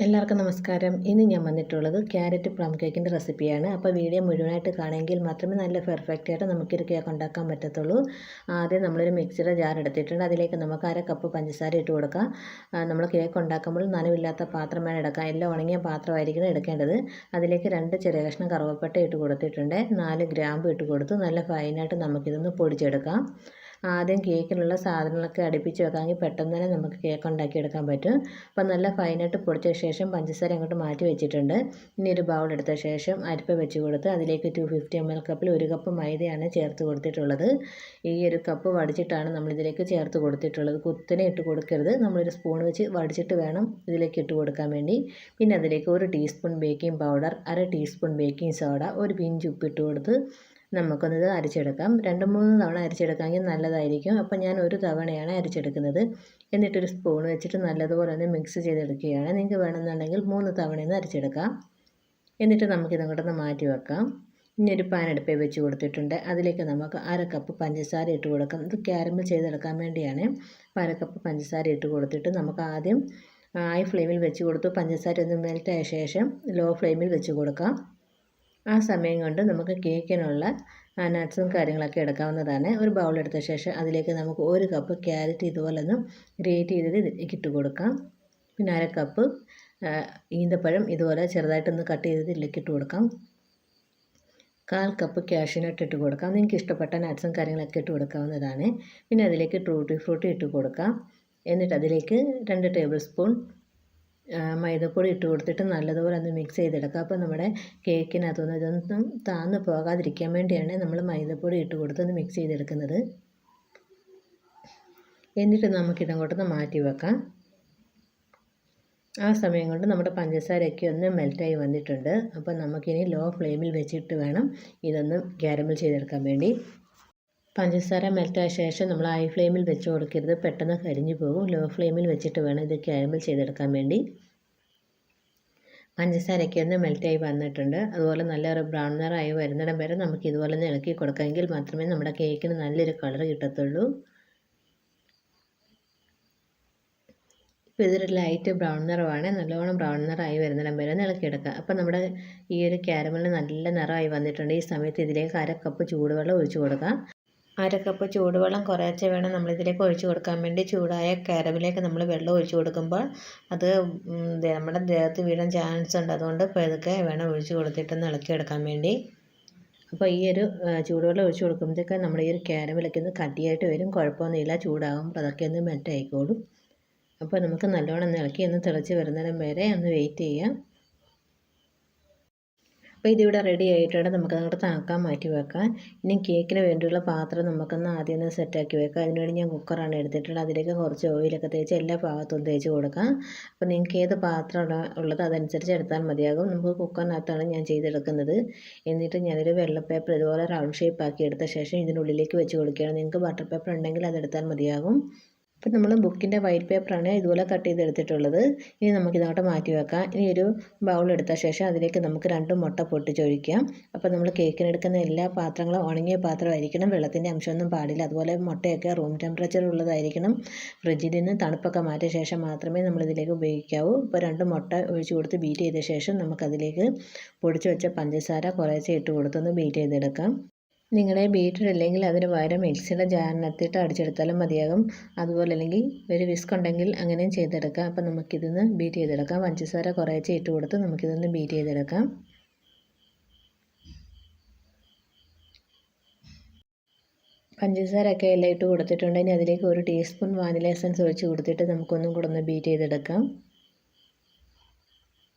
എല്ലാവർക്കും നമസ്കാരം. ഇന്ന് ഞാൻ വന്നിട്ടുള്ളത് ക്യാരറ്റ് പ്ലം കേക്കിൻ്റെ റെസിപ്പിയാണ്. അപ്പോൾ വീഡിയോ മുഴുവനായിട്ട് കാണുമെങ്കിൽ മാത്രമേ നല്ല പെർഫെക്റ്റ് ആയിട്ട് നമുക്കൊരു കേക്ക് ഉണ്ടാക്കാൻ പറ്റത്തുള്ളൂ. ആദ്യം നമ്മളൊരു മിക്സിയുടെ ജാർ എടുത്തിട്ടുണ്ട്. അതിലേക്ക് നമുക്ക് 1/2 കപ്പ് പഞ്ചസാര ഇട്ട് കൊടുക്കാം. നമ്മൾ കേക്ക് ഉണ്ടാക്കുമ്പോൾ നനവില്ലാത്ത പാത്രം വേണം എടുക്കാം. എല്ലാം ഉണങ്ങിയ പാത്രമായിരിക്കണം എടുക്കേണ്ടത്. അതിലേക്ക് 2 ചെറിയ കഷ്ണം കറുവപ്പട്ട ഇട്ട് കൊടുത്തിട്ടുണ്ട്. 4 ഗ്രാമ്പ് ഇട്ട് കൊടുത്ത് നല്ല ഫൈനായിട്ട് നമുക്കിതൊന്ന് പൊടിച്ചെടുക്കാം. ആദ്യം കേക്കിനുള്ള സാധനങ്ങളൊക്കെ അടുപ്പിച്ച് വെക്കാമെങ്കിൽ പെട്ടെന്ന് തന്നെ നമുക്ക് കേക്ക് ഉണ്ടാക്കിയെടുക്കാൻ പറ്റും. അപ്പോൾ നല്ല ഫൈനായിട്ട് പൊടിച്ച ശേഷം പഞ്ചസാര അങ്ങോട്ട് മാറ്റി വെച്ചിട്ടുണ്ട്. ഇനി ഒരു ബൗൾ എടുത്ത ശേഷം അരിപ്പ വെച്ച് കൊടുത്ത് അതിലേക്ക് 250 ml കപ്പിൽ 1 കപ്പ് മൈദയാണ് ചേർത്ത് കൊടുത്തിട്ടുള്ളത്. ഈ ഒരു കപ്പ് വടിച്ചിട്ടാണ് നമ്മളിതിലേക്ക് ചേർത്ത് കൊടുത്തിട്ടുള്ളത്. കുത്തനെ ഇട്ട് കൊടുക്കരുത്. നമ്മളൊരു സ്പൂൺ വെച്ച് വടിച്ചിട്ട് വേണം ഇതിലേക്ക് ഇട്ട് കൊടുക്കാൻ വേണ്ടി. പിന്നെ അതിലേക്ക് 1 teaspoon baking powder, 1/2 teaspoon baking soda, ഒരു പിഞ്ച് ഉപ്പിട്ട് കൊടുത്ത് നമുക്കൊന്നിത് അരിച്ചെടുക്കാം. 2-3 തവണ അരിച്ചെടുക്കാമെങ്കിൽ നല്ലതായിരിക്കും. അപ്പോൾ ഞാൻ ഒരു തവണയാണ് അരിച്ചെടുക്കുന്നത്. എന്നിട്ടൊരു സ്പൂൺ വെച്ചിട്ട് നല്ലതുപോലെ ഒന്ന് മിക്സ് ചെയ്തെടുക്കുകയാണ്. നിങ്ങൾക്ക് വേണമെന്നുണ്ടെങ്കിൽ 3 തവണയൊന്ന് അരിച്ചെടുക്കാം. എന്നിട്ട് നമുക്കിതങ്ങോട്ടൊന്ന് മാറ്റി വെക്കാം. ഇനി ഒരു പാൻ അടുപ്പേ വെച്ച് കൊടുത്തിട്ടുണ്ട്. അതിലേക്ക് നമുക്ക് 1/2 കപ്പ് പഞ്ചസാര ഇട്ട് കൊടുക്കാം. ഇത് ക്യാരമൽ ചെയ്തെടുക്കാൻ വേണ്ടിയാണ്. 1/2 കപ്പ് പഞ്ചസാര ഇട്ട് കൊടുത്തിട്ട് നമുക്ക് ആദ്യം ഹൈ ഫ്ലെയിമിൽ വെച്ച് കൊടുത്തു പഞ്ചസാര ഒന്ന് മെൽറ്റായ ശേഷം ലോ ഫ്ലെയിമിൽ വെച്ച് കൊടുക്കാം. ആ സമയം കൊണ്ട് നമുക്ക് കേക്കിനുള്ള നട്ട്സും കാര്യങ്ങളൊക്കെ എടുക്കാവുന്നതാണ്. ഒരു ബൗൾ എടുത്ത ശേഷം അതിലേക്ക് നമുക്ക് 1 കപ്പ് ക്യാരറ്റ് ഇതുപോലെ ഒന്ന് ഗ്രേറ്റ് ചെയ്തത് ഇതിലേക്ക് ഇട്ട് കൊടുക്കാം. പിന്നെ 1/2 കപ്പ് ഈന്തപ്പഴം ഇതുപോലെ ചെറുതായിട്ടൊന്ന് കട്ട് ചെയ്തത് ഇതിലേക്ക് ഇട്ട് കൊടുക്കാം. 1/4 കപ്പ് കാഷ്യൂനട്ട് ഇട്ട് കൊടുക്കാം. നിങ്ങൾക്ക് ഇഷ്ടപ്പെട്ട നട്ട്സും കാര്യങ്ങളൊക്കെ ഇട്ട് കൊടുക്കാവുന്നതാണ്. പിന്നെ അതിലേക്ക് ടൂട്ടി ഫ്രൂട്ടി ഇട്ട് കൊടുക്കാം. എന്നിട്ട് അതിലേക്ക് 2 ടേബിൾ സ്പൂൺ മൈദപ്പൊടി ഇട്ട് കൊടുത്തിട്ട് നല്ലതുപോലെ ഒന്ന് മിക്സ് ചെയ്തെടുക്കുക. അപ്പോൾ നമ്മുടെ കേക്കിനകത്തൊന്നും ഇതൊന്നും താന്ന് പോകാതിരിക്കാൻ വേണ്ടിയാണ് നമ്മൾ മൈദപ്പൊടി ഇട്ട് കൊടുത്തൊന്ന് മിക്സ് ചെയ്തെടുക്കുന്നത്. എന്നിട്ട് നമുക്കിതങ്ങോട്ടൊന്ന് മാറ്റി വെക്കാം. ആ സമയം കൊണ്ട് നമ്മുടെ പഞ്ചസാരയൊക്കെ ഒന്ന് മെൽറ്റായി വന്നിട്ടുണ്ട്. അപ്പോൾ നമുക്കിനി ലോ ഫ്ലെയിമിൽ വെച്ചിട്ട് വേണം ഇതൊന്ന് ക്യാരമൽ ചെയ്തെടുക്കാൻ വേണ്ടി. പഞ്ചസാര മെൽറ്റായ ശേഷം നമ്മൾ ഹൈ ഫ്ലെയിമിൽ വെച്ച് കൊടുക്കരുത്, പെട്ടെന്ന് കരിഞ്ഞു പോകും. ലോ ഫ്ലെയിമിൽ വെച്ചിട്ട് വേണം ഇത് ക്യാരമൽ ചെയ്തെടുക്കാൻ വേണ്ടി. പഞ്ചസാരയൊക്കെ ഒന്ന് മെൽറ്റായി വന്നിട്ടുണ്ട്. അതുപോലെ നല്ലൊരു ബ്രൗൺ നിറമായി വരുന്നിടം വരെ നമുക്ക് ഇതുപോലെ ഒന്ന് ഇളക്കി കൊടുക്കാമെങ്കിൽ മാത്രമേ നമ്മുടെ കേക്കിന് നല്ലൊരു കളർ കിട്ടത്തുള്ളൂ. ഇപ്പോൾ ഇതൊരു ലൈറ്റ് ബ്രൗൺ നിറമാണ്. നല്ലോണം ബ്രൗൺ നിറമായി വരുന്നിടം വരെ ഒന്ന് ഇളക്കിയെടുക്കുക. അപ്പോൾ നമ്മുടെ ഈ ഒരു ക്യാരമലിന് നല്ല നിറമായി വന്നിട്ടുണ്ട്. ഈ സമയത്ത് ഇതിലേക്ക് 1/2 കപ്പ് ചൂടുവെള്ളം ഒഴിച്ച് കൊടുക്കാം. 1/2 കപ്പ് ചൂടുവെള്ളം കുറേശ്ശെ വേണം നമ്മളിതിലേക്ക് ഒഴിച്ച് കൊടുക്കാൻ വേണ്ടി. ചൂടായ ക്യാരമലിലേക്ക് നമ്മൾ വെള്ളം ഒഴിച്ച് കൊടുക്കുമ്പോൾ അത് നമ്മുടെ ദേഹത്ത് വീഴാൻ ചാൻസ് ഉണ്ട്. അതുകൊണ്ട് പതുക്കെ വേണം ഒഴിച്ച് കൊടുത്തിട്ടൊന്ന് ഇളക്കിയെടുക്കാൻ വേണ്ടി. അപ്പോൾ ഈ ഒരു ചൂടുവെള്ളം ഒഴിച്ച് കൊടുക്കുമ്പോഴത്തേക്ക് നമ്മുടെ ഈ ഒരു ക്യാരമലൊക്കെ ഒന്ന് കട്ടിയായിട്ട് വരും. കുഴപ്പമൊന്നുമില്ല, ചൂടാകുമ്പോൾ അതൊക്കെ ഒന്ന് മെൽറ്റായിക്കോളും. അപ്പോൾ നമുക്ക് നല്ലോണം ഒന്ന് ഇളക്കി ഒന്ന് തിളച്ച് വരുന്നതിനും വരെ ഒന്ന് വെയിറ്റ് ചെയ്യാം. അപ്പോൾ ഇതിവിടെ റെഡി ആയിട്ടുണ്ട്. നമുക്കതങ്ങോട്ട് തണുക്കാൻ മാറ്റി വെക്കാം. ഇനി കേക്കിന് വേണ്ടിയുള്ള പാത്രം നമുക്കൊന്ന് ആദ്യം ഒന്ന് സെറ്റാക്കി വെക്കാം. അതിനുവേണ്ടി ഞാൻ കുക്കറാണ് എടുത്തിട്ടുള്ളത്. അതിലേക്ക് കുറച്ച് ഓയിലൊക്കെ തേച്ച് എല്ലാ ഭാഗത്തും തേച്ച് കൊടുക്കാം. അപ്പോൾ നിങ്ങൾക്ക് ഏത് പാത്രമാണ് ഉള്ളത് അതനുസരിച്ച് എടുത്താൽ മതിയാകും. നമുക്ക് കുക്കറിനകത്താണ് ഞാൻ ചെയ്തെടുക്കുന്നത്. എന്നിട്ട് ഞാനൊരു വെള്ള പേപ്പർ ഇതുപോലെ റൗണ്ട് ഷേപ്പ് ആക്കി എടുത്ത ശേഷം ഇതിനുള്ളിലേക്ക് വെച്ച് കൊടുക്കുകയാണ്. നിങ്ങൾക്ക് ബട്ടർ പേപ്പർ ഉണ്ടെങ്കിൽ അതെടുത്താൽ മതിയാകും. അപ്പോൾ നമ്മൾ ബുക്കിൻ്റെ വൈറ്റ് പേപ്പറാണ് ഇതുപോലെ കട്ട് ചെയ്തെടുത്തിട്ടുള്ളത്. ഇനി നമുക്കിതങ്ങോട്ട് മാറ്റി വെക്കാം. ഇനി ഒരു ബൗൾ എടുത്ത ശേഷം അതിലേക്ക് നമുക്ക് 2 മുട്ട പൊട്ടിച്ചൊഴിക്കാം. അപ്പോൾ നമ്മൾ കേക്കിനെടുക്കുന്ന എല്ലാ പാത്രങ്ങളും ഉണങ്ങിയ പാത്രമായിരിക്കണം. വെള്ളത്തിൻ്റെ അംശമൊന്നും പാടില്ല. അതുപോലെ മുട്ടയൊക്കെ റൂം ടെമ്പറേച്ചർ ഉള്ളതായിരിക്കണം. ഫ്രിഡ്ജിൽ നിന്ന് തണുപ്പൊക്കെ മാറ്റിയ ശേഷം മാത്രമേ നമ്മളിതിലേക്ക് ഉപയോഗിക്കാവൂ. ഇപ്പോൾ 2 മുട്ട ഒഴിച്ച് കൊടുത്ത് ബീറ്റ് ചെയ്ത ശേഷം നമുക്കതിലേക്ക് പൊടിച്ച് വെച്ച പഞ്ചസാര കുറേശ്ശെ ഇട്ട് കൊടുത്തൊന്ന് ബീറ്റ് ചെയ്തെടുക്കാം. നിങ്ങളുടെ ബീറ്റർ ഇല്ലെങ്കിൽ അതിന് പകരം മിക്സിയുടെ ജാറിനകത്തിട്ട് അടിച്ചെടുത്താലും മതിയാകും. അതുപോലെ അല്ലെങ്കിൽ ഒരു വിസ്ക് ഉണ്ടെങ്കിൽ അങ്ങനെയും ചെയ്തെടുക്കാം. അപ്പോൾ നമുക്കിതൊന്ന് ബീറ്റ് ചെയ്തെടുക്കാം. പഞ്ചസാര കുറേശ്ശെ ഇട്ട് കൊടുത്ത് നമുക്കിതൊന്ന് ബീറ്റ് ചെയ്തെടുക്കാം. പഞ്ചസാരയൊക്കെ എല്ലാം ഇട്ട് കൊടുത്തിട്ടുണ്ട്. ഇനി അതിലേക്ക് 1 ടീസ്പൂൺ വാനില എസൻസ് ഒഴിച്ച് കൊടുത്തിട്ട് നമുക്കൊന്നും കൂടെ ഒന്ന് ബീറ്റ് ചെയ്തെടുക്കാം.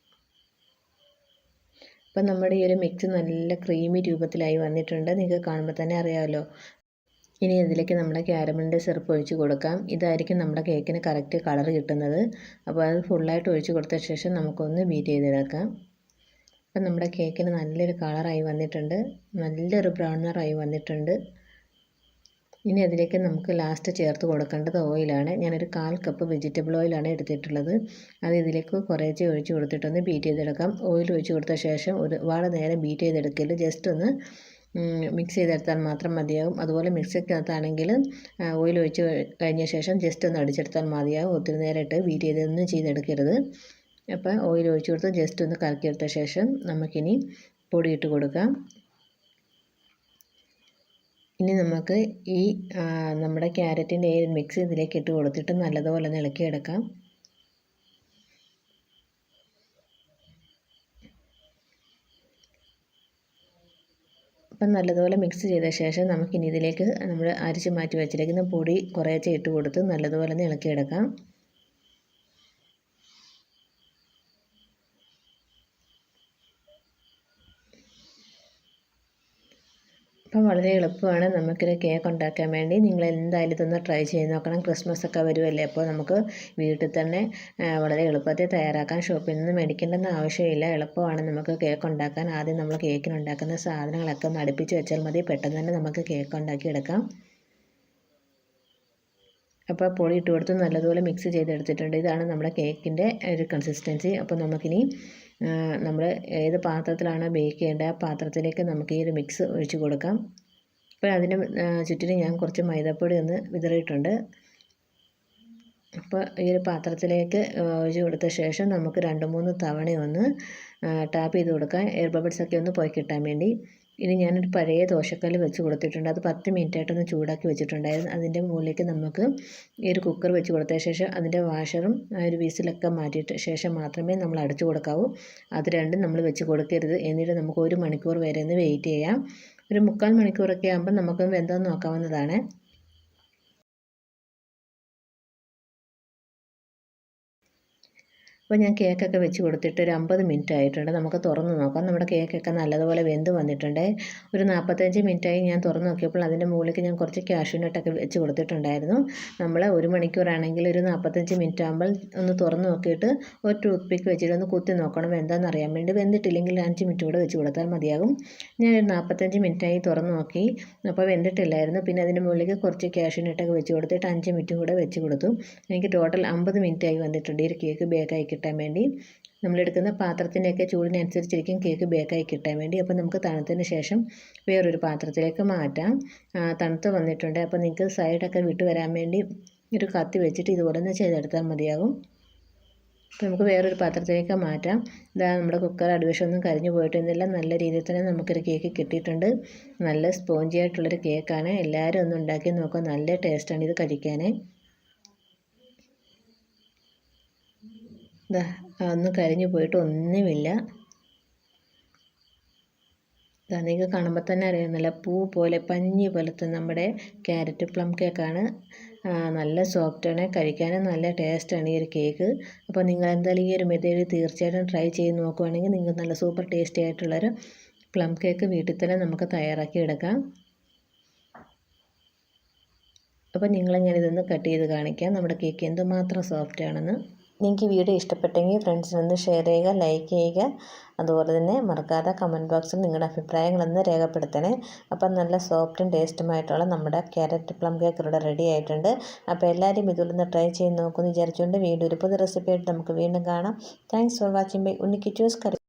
അപ്പം നമ്മുടെ ഈ ഒരു മിക്സ് നല്ല ക്രീമി രൂപത്തിലായി വന്നിട്ടുണ്ട്. നിങ്ങൾക്ക് കാണുമ്പോൾ തന്നെ അറിയാമല്ലോ. ഇനി ഇതിലേക്ക് നമ്മുടെ ക്യാരമലിൻ്റെ സിറപ്പ് ഒഴിച്ച് കൊടുക്കാം. ഇതായിരിക്കും നമ്മുടെ കേക്കിന് കറക്റ്റ് കളർ കിട്ടുന്നത്. അപ്പോൾ അത് ഫുള്ളായിട്ട് ഒഴിച്ച് കൊടുത്ത ശേഷം നമുക്കൊന്ന് ബീറ്റ് ചെയ്തെടുക്കാം. അപ്പം നമ്മുടെ കേക്കിന് നല്ലൊരു കളറായി വന്നിട്ടുണ്ട്. നല്ലൊരു ബ്രൗൺ നിറമായി വന്നിട്ടുണ്ട്. ഇനി അതിലേക്ക് നമുക്ക് ലാസ്റ്റ് ചേർത്ത് കൊടുക്കേണ്ടത് ഓയിലാണ്. ഞാനൊരു 1/4 കപ്പ് വെജിറ്റബിൾ ഓയിലാണ് എടുത്തിട്ടുള്ളത്. അത് ഇതിലേക്ക് കുറേശ്ശെ ഒഴിച്ച് കൊടുത്തിട്ടൊന്ന് ബീറ്റ് ചെയ്തെടുക്കാം. ഓയിൽ ഒഴിച്ച് കൊടുത്ത ശേഷം ഒരുപാട് നേരം ബീറ്റ് ചെയ്തെടുക്കരുത്. ജസ്റ്റ് ഒന്ന് മിക്സ് ചെയ്തെടുത്താൽ മാത്രം മതിയാകും. അതുപോലെ മിക്സിക്കകത്താണെങ്കിൽ ഓയിൽ ഒഴിച്ച് കഴിഞ്ഞ ശേഷം ജസ്റ്റ് ഒന്ന് അടിച്ചെടുത്താൽ മതിയാകും. ഒത്തിരി നേരം ഇട്ട് ബീറ്റ് ചെയ്തൊന്നും ചെയ്തെടുക്കരുത്. അപ്പോൾ ഓയിൽ ഒഴിച്ച് കൊടുത്ത് ജസ്റ്റ് ഒന്ന് കറക്കിയെടുത്ത ശേഷം നമുക്കിനി പൊടി ഇട്ട് കൊടുക്കാം. ഇനി നമുക്ക് ഈ നമ്മുടെ ക്യാരറ്റിൻ്റെ മിക്സ് ഇതിലേക്ക് ഇട്ട് കൊടുത്തിട്ട് നല്ലതുപോലെ ഒന്ന് ഇളക്കിയെടുക്കാം. അപ്പം നല്ലതുപോലെ മിക്സ് ചെയ്ത ശേഷം നമുക്കിനി ഇതിലേക്ക് നമ്മൾ അരിച്ച് മാറ്റി വെച്ചിരിക്കുന്ന പൊടി കുറേശ്ശെ ഇട്ട് കൊടുത്ത് നല്ലതുപോലെ ഒന്ന് ഇളക്കിയെടുക്കാം. അപ്പം വളരെ എളുപ്പമാണ് നമുക്കൊരു കേക്ക് ഉണ്ടാക്കാൻ വേണ്ടി. നിങ്ങൾ എന്തായാലും ഇതൊന്ന് ട്രൈ ചെയ്ത് നോക്കണം. ക്രിസ്മസ് ഒക്കെ വരുമല്ലേ, അപ്പോൾ നമുക്ക് വീട്ടിൽ തന്നെ വളരെ എളുപ്പത്തിൽ തയ്യാറാക്കാൻ ഷോപ്പിൽ നിന്ന് മേടിക്കേണ്ടെന്ന് ആവശ്യമില്ല. എളുപ്പമാണ് നമുക്ക് കേക്ക് ഉണ്ടാക്കാൻ. ആദ്യം നമ്മൾ കേക്കിന് ഉണ്ടാക്കുന്ന സാധനങ്ങളൊക്കെ ഒന്ന് അടുപ്പിച്ച് വെച്ചാൽ മതി, പെട്ടെന്ന് തന്നെ നമുക്ക് കേക്ക് ഉണ്ടാക്കി എടുക്കാം. അപ്പോൾ പൊടി ഇട്ട് കൊടുത്ത് നല്ലതുപോലെ മിക്സ് ചെയ്തെടുത്തിട്ടുണ്ട്. ഇതാണ് നമ്മുടെ കേക്കിൻ്റെ ഒരു കൺസിസ്റ്റൻസി. അപ്പോൾ നമുക്കിനി നമ്മൾ ഏത് പാത്രത്തിലാണോ ബേക്ക് ചെയ്യേണ്ടത് ആ പാത്രത്തിലേക്ക് നമുക്ക് ഈ ഒരു മിക്സ് ഒഴിച്ച് കൊടുക്കാം. അപ്പോൾ അതിന് ചുറ്റിനും ഞാൻ കുറച്ച് മൈദപ്പൊടി ഒന്ന് വിതറിയിട്ടുണ്ട്. അപ്പോൾ ഈ ഒരു പാത്രത്തിലേക്ക് ഒഴിച്ച് കൊടുത്ത ശേഷം നമുക്ക് 2-3 തവണ ഒന്ന് ടാപ്പ് ചെയ്ത് കൊടുക്കാം, എയർ ബബിൾസൊക്കെ ഒന്ന് പോയി കിട്ടാൻ വേണ്ടി. ഇനി ഞാനൊരു പഴയ ദോശക്കല്ല് വെച്ച് കൊടുത്തിട്ടുണ്ട്. അത് 10 മിനിറ്റായിട്ടൊന്ന് ചൂടാക്കി വെച്ചിട്ടുണ്ടായിരുന്നു. അതിൻ്റെ മുകളിലേക്ക് നമുക്ക് ഈ ഒരു കുക്കർ വെച്ച് കൊടുത്ത ശേഷം അതിൻ്റെ വാഷറും ആ ഒരു വീസിലൊക്കെ മാറ്റിയിട്ട് ശേഷം മാത്രമേ നമ്മൾ അടച്ചു കൊടുക്കാവൂ. അത് രണ്ടും നമ്മൾ വെച്ച് കൊടുക്കരുത്. എന്നിട്ട് നമുക്ക് 1 മണിക്കൂർ വരെ ഒന്ന് വെയിറ്റ് ചെയ്യാം. ഒരു 3/4 മണിക്കൂറൊക്കെ ആകുമ്പോൾ നമുക്ക് വെന്തോന്ന് നോക്കാവുന്നതാണ്. അപ്പോൾ ഞാൻ കേക്കൊക്കെ വെച്ച് കൊടുത്തിട്ട് ഒരു 50 മിനിറ്റ് ആയിട്ടുണ്ട്. നമുക്ക് തുറന്ന് നോക്കാം. നമ്മുടെ കേക്കൊക്കെ നല്ലതുപോലെ വെന്ത് വന്നിട്ടുണ്ട്. ഒരു 45 മിനിറ്റായി ഞാൻ തുറന്ന് നോക്കിയപ്പോൾ അതിൻ്റെ മുകളിലേക്ക് ഞാൻ കുറച്ച് കാഷ്യൂനട്ടൊക്കെ വെച്ച് കൊടുത്തിട്ടുണ്ടായിരുന്നു. നമ്മൾ 1 മണിക്കൂറാണെങ്കിൽ ഒരു 45 മിനിറ്റ് ആകുമ്പോൾ ഒന്ന് തുറന്ന് നോക്കിയിട്ട് ഒരു ടൂത്ത് പിക്ക് വെച്ചിട്ട് ഒന്ന് കുത്തി നോക്കണം എന്താണെന്ന് അറിയാൻ വേണ്ടി. വെന്തിട്ടില്ലെങ്കിൽ 5 മിനിറ്റ് കൂടെ വെച്ച് കൊടുത്താൽ മതിയാകും. ഞാൻ ഒരു 45 മിനിറ്റായി തുറന്ന് നോക്കി. അപ്പോൾ വെന്തിട്ടില്ലായിരുന്നു. പിന്നെ അതിൻ്റെ മുകളിലേക്ക് കുറച്ച് കാഷ്യൂനട്ടൊക്കെ വെച്ച് കൊടുത്തിട്ട് 5 മിനിറ്റ് കൂടെ വെച്ച് കൊടുത്തു. എനിക്ക് ടോട്ടൽ 50 മിനിറ്റായി വന്നിട്ടുണ്ട് ഈ ഒരു കേക്ക് ബേക്കായി കിട്ടാൻ വേണ്ടി. നമ്മളെടുക്കുന്ന പാത്രത്തിൻ്റെയൊക്കെ ചൂടിനനുസരിച്ചിരിക്കും കേക്ക് ബേക്കായി കിട്ടാൻ വേണ്ടി. അപ്പോൾ നമുക്ക് തണുത്തതിന് ശേഷം വേറൊരു പാത്രത്തിലേക്ക് മാറ്റാം. തണുത്ത് വന്നിട്ടുണ്ട്. അപ്പോൾ നിങ്ങൾക്ക് സൈഡൊക്കെ വിട്ട് വരാൻ വേണ്ടി ഒരു കത്തി വെച്ചിട്ട് ഇതുപോലെ ഒന്ന് ചെയ്തെടുത്താൽ മതിയാകും. അപ്പോൾ നമുക്ക് വേറൊരു പാത്രത്തിലേക്ക് മാറ്റാം. ഇതാ നമ്മുടെ കുക്കർ അടിവശമൊന്നും കരിഞ്ഞു പോയിട്ടൊന്നുമില്ല. നല്ല രീതിയിൽ തന്നെ നമുക്കൊരു കേക്ക് കിട്ടിയിട്ടുണ്ട്. നല്ല സ്പോഞ്ചി ആയിട്ടുള്ളൊരു കേക്കാണ്. എല്ലാവരും ഒന്ന് ഉണ്ടാക്കി നോക്കുക. നല്ല ടേസ്റ്റാണ് ഇത് കഴിക്കാൻ. ഒന്നും കരിഞ്ഞു പോയിട്ട് ഒന്നുമില്ല. നിങ്ങൾക്ക് കാണുമ്പോൾ തന്നെ അറിയാം, നല്ല പൂ പോലെ പഞ്ഞി പോലത്തെ നമ്മുടെ ക്യാരറ്റ് പ്ലം കേക്കാണ്. നല്ല സോഫ്റ്റാണ്, കഴിക്കാനും നല്ല ടേസ്റ്റാണ് ഈ ഒരു കേക്ക്. അപ്പോൾ നിങ്ങൾ എന്തായാലും ഈ ഒരു മെത്തേഡ് തീർച്ചയായിട്ടും ട്രൈ ചെയ്ത് നോക്കുവാണെങ്കിൽ നിങ്ങൾക്ക് നല്ല സൂപ്പർ ടേസ്റ്റി ആയിട്ടുള്ളൊരു പ്ലം കേക്ക് വീട്ടിൽ തന്നെ നമുക്ക് തയ്യാറാക്കി എടുക്കാം. അപ്പോൾ ഞാനിതൊന്ന് കട്ട് ചെയ്ത് കാണിക്കാം നമ്മുടെ കേക്ക് എന്തുമാത്രം സോഫ്റ്റ് ആണെന്ന്. നിങ്ങൾക്ക് വീഡിയോ ഇഷ്ടപ്പെട്ടെങ്കിൽ ഫ്രണ്ട്സിനൊന്ന് ഷെയർ ചെയ്യുക, ലൈക്ക് ചെയ്യുക. അതുപോലെ തന്നെ മറക്കാതെ കമൻറ്റ് ബോക്സിൽ നിങ്ങളുടെ അഭിപ്രായങ്ങളൊന്ന് രേഖപ്പെടുത്തണേ. അപ്പം നല്ല സോഫ്റ്റും ടേസ്റ്റുമായിട്ടുള്ള നമ്മുടെ ക്യാരറ്റ് പ്ലം കേക്ക് ഇവിടെ റെഡി ആയിട്ടുണ്ട്. അപ്പോൾ എല്ലാവരും ഇതിലൊന്ന് ട്രൈ ചെയ്ത് നോക്കുമെന്ന് വിചാരിച്ചുകൊണ്ട് വീണ്ടും ഒരു പുതിയ റെസിപ്പി ആയിട്ട് നമുക്ക് വീണ്ടും കാണാം. Thanks for watching bye Unni Kichus curry.